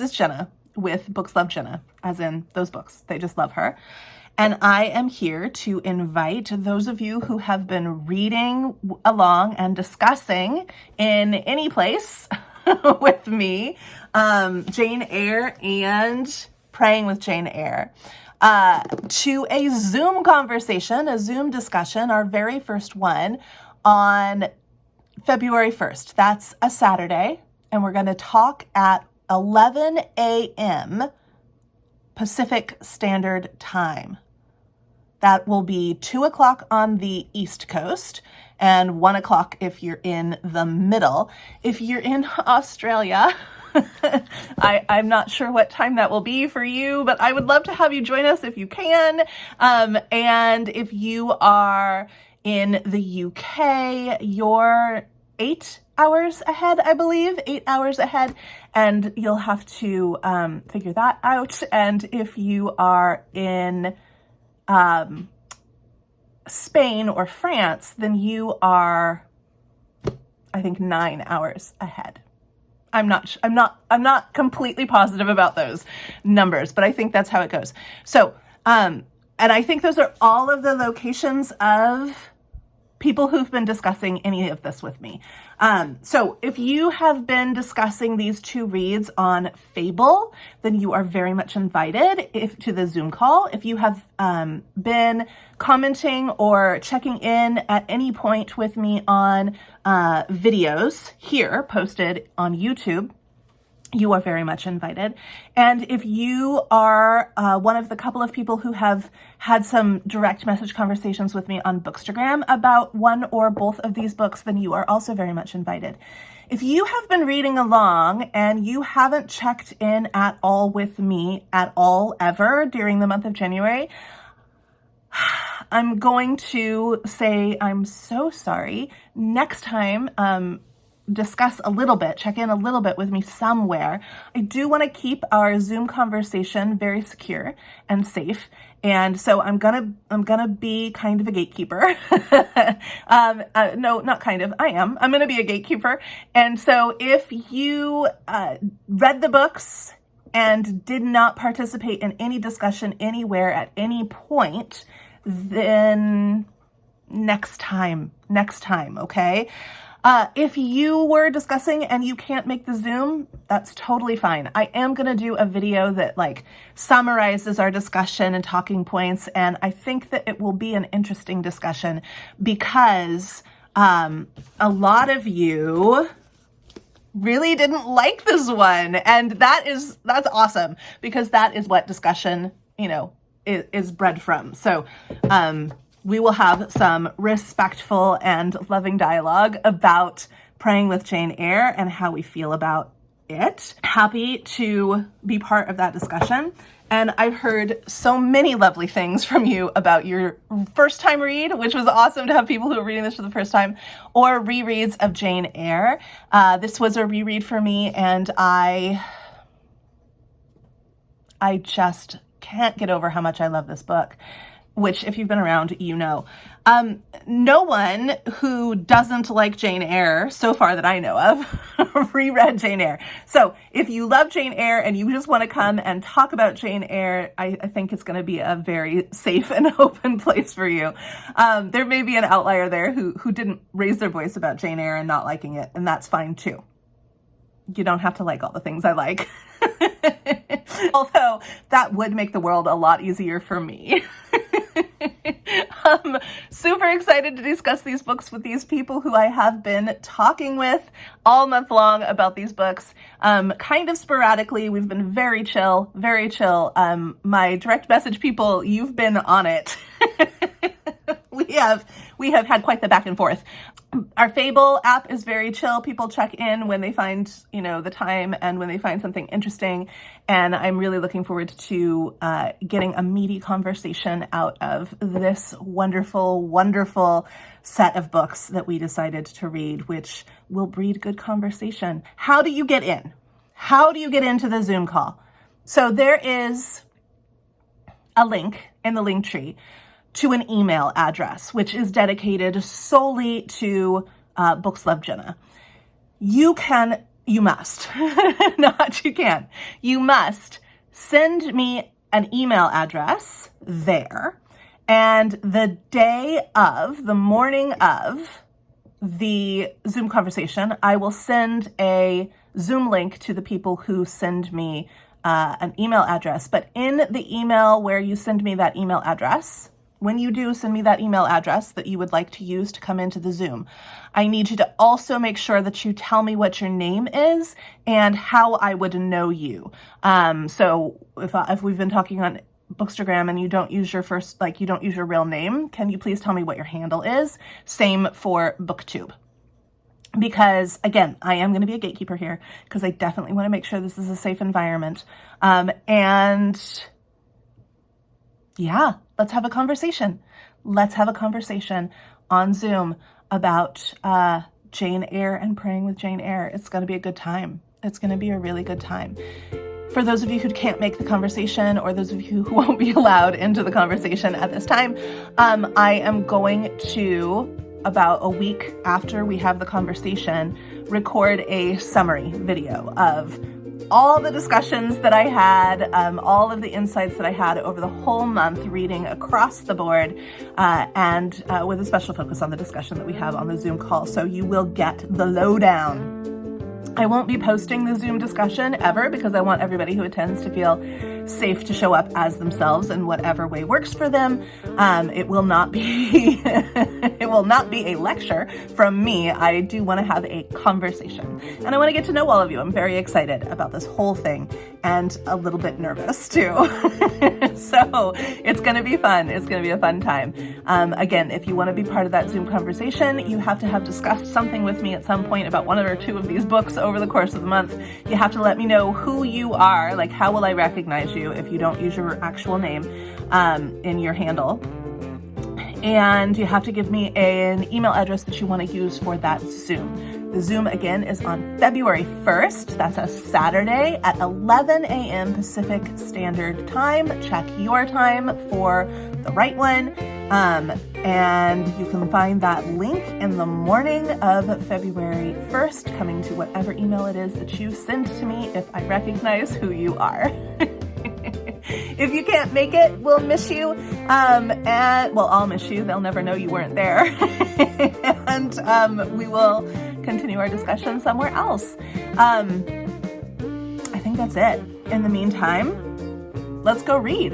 is Jenna with Books Love Jenna, as in those books. They just love her. And I am here to invite those of you who have been reading along and discussing in any place with me, Jane Eyre and Praying with Jane Eyre, to a Zoom conversation, a Zoom discussion, our very first one on February 1st. That's a Saturday, and we're going to talk at 11 a.m. Pacific Standard Time. That will be 2 o'clock on the East Coast and 1 o'clock if you're in the middle. If you're in Australia, I'm not sure what time that will be for you, but I would love to have you join us if you can. And if you are in the UK, you're 8 hours ahead, I believe, 8 hours ahead, and you'll have to figure that out. And if you are in Spain or France, then you are, I think, 9 hours ahead. I'm not completely positive about those numbers, but I think that's how it goes. So, and I think those are all of the locations of people who've been discussing any of this with me. So if you have been discussing these two reads on Fable, then you are very much invited to the Zoom call. If you have been commenting or checking in at any point with me on videos here posted on YouTube, you are very much invited. And if you are one of the couple of people who have had some direct message conversations with me on Bookstagram about one or both of these books, then you are also very much invited. If you have been reading along and you haven't checked in at all with me at all ever during the month of January, I'm going to say I'm so sorry. Next time, discuss a little bit, check in a little bit with me somewhere. I do want to keep our Zoom conversation very secure and safe. And so I'm gonna be kind of a gatekeeper. No, not kind of, I am. I'm gonna be a gatekeeper. And so if you read the books and did not participate in any discussion anywhere at any point, then next time, okay? If you were discussing and you can't make the Zoom, that's totally fine. I am going to do a video that summarizes our discussion and talking points, and I think that it will be an interesting discussion because a lot of you really didn't like this one, and that's awesome because that is what discussion, is bred from. So, we will have some respectful and loving dialogue about Praying with Jane Eyre and how we feel about it. Happy to be part of that discussion. And I've heard so many lovely things from you about your first time read, which was awesome to have people who are reading this for the first time, or rereads of Jane Eyre. This was a reread for me, and I just can't get over how much I love this book, which if you've been around, you know. No one who doesn't like Jane Eyre, so far that I know of, reread Jane Eyre. So if you love Jane Eyre and you just want to come and talk about Jane Eyre, I think it's going to be a very safe and open place for you. There may be an outlier there who didn't raise their voice about Jane Eyre and not liking it, and that's fine too. You don't have to like all the things I like. Although that would make the world a lot easier for me. I'm super excited to discuss these books with these people who I have been talking with all month long about these books. Kind of sporadically, we've been very chill, very chill. My direct message people, you've been on it. We have had quite the back and forth. Our Fable app is very chill. People check in when they find, the time and when they find something interesting. And I'm really looking forward to getting a meaty conversation out of this wonderful, wonderful set of books that we decided to read, which will breed good conversation. How do you get in? How do you get into the Zoom call? So there is a link in the link tree to an email address, which is dedicated solely to Books Love Jenna. You can you must, not you can, you must send me an email address there. And the morning of the Zoom conversation, I will send a Zoom link to the people who send me an email address. But in the email where you send me that email address, when you do send me that email address that you would like to use to come into the Zoom, I need you to also make sure that you tell me what your name is and how I would know you. So if we've been talking on Bookstagram and you don't use your you don't use your real name, can you please tell me what your handle is? Same for BookTube. Because again, I am going to be a gatekeeper here because I definitely want to make sure this is a safe environment. And yeah, let's have a conversation. Let's have a conversation on Zoom about Jane Eyre and Praying with Jane Eyre. It's going to be a good time. It's going to be a really good time. For those of you who can't make the conversation, or those of you who won't be allowed into the conversation at this time, I am going to, about a week after we have the conversation, record a summary video of all the discussions that I had, all of the insights that I had over the whole month reading across the board, and with a special focus on the discussion that we have on the Zoom call. So you will get the lowdown. I won't be posting the Zoom discussion ever because I want everybody who attends to feel safe to show up as themselves in whatever way works for them. It will not be it will not be a lecture from me. I do want to have a conversation, and I want to get to know all of you. I'm very excited about this whole thing and a little bit nervous too. So it's going to be fun. It's going to be a fun time. Again, if you want to be part of that Zoom conversation, you have to have discussed something with me at some point about one or two of these books over the course of the month. You have to let me know who you are. Like, how will I recognize you if you don't use your actual name in your handle? And you have to give me an email address that you want to use for that Zoom. The Zoom, again, is on February 1st. That's a Saturday at 11 a.m. Pacific Standard Time. Check your time for the right one. And you can find that link in the morning of February 1st, coming to whatever email it is that you send to me if I recognize who you are. If you can't make it, we'll miss you. I'll miss you. They'll never know you weren't there. And we will continue our discussion somewhere else. I think that's it. In the meantime, let's go read.